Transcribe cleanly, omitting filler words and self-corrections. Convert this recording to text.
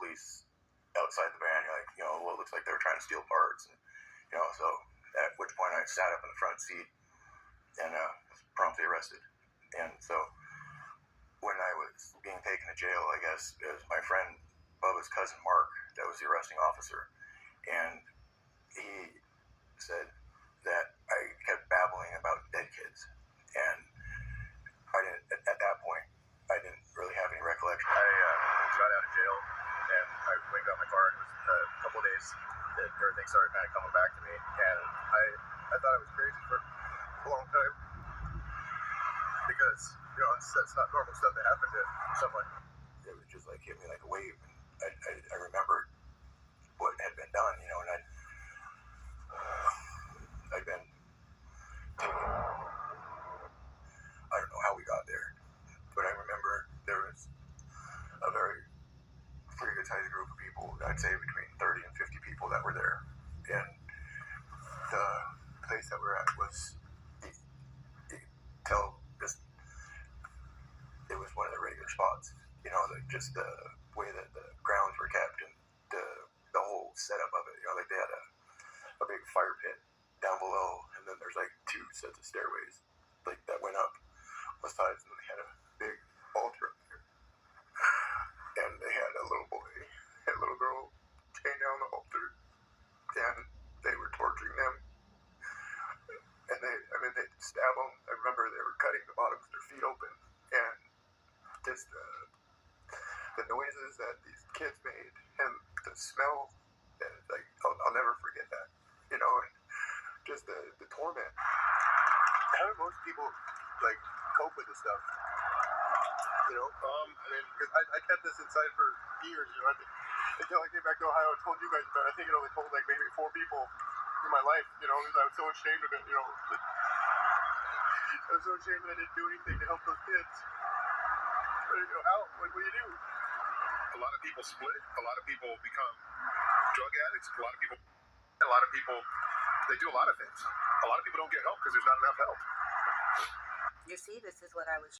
police outside the van. You're like, well, it looks like they were trying to steal parts. And, so at which point I sat up in the front seat and was promptly arrested. And so when I was being taken to jail, I guess it was my friend Bubba's cousin Mark that was the arresting officer. And he said that I kept babbling about dead kids. And I didn't, at that point, I didn't really have any recollection. I got out of jail and I went got my car, and it was a couple of days that everything started kind of coming back to me. And I thought I was crazy for a long time because, that's not normal stuff that happened to someone. It was just like hit me like a wave. And I remembered what had been done, and I'd been taken. I don't know how we got there, but I remember there was a pretty good sized group of people. I'd say between 30 and 50 people that were there. And the place that we're at was, it was one of the regular spots. Just the way that the grounds were kept and the whole setup of it. Like they had a big fire pit down below, and then there's like 2 sets of stairways like that went up both sides, and they had a big altar up there. And they had a little boy and a little girl chained down the altar, and they were torturing them. And they'd stab them. I remember they were cutting the bottoms of their feet open, and just the noises that these kids made and the smell, and I'll never forget that. And just the torment. How do most people cope with this stuff? Because I kept this inside for years. Until I came back to Ohio and told you guys about it. I think it only told maybe 4 people in my life. Because I was so ashamed of it. I was so ashamed that I didn't do anything to help those kids. But what do you do? A lot of people split. A lot of people become drug addicts. A lot of people, they do a lot of things. A lot of people don't get help because there's not enough help. You see, this is what I was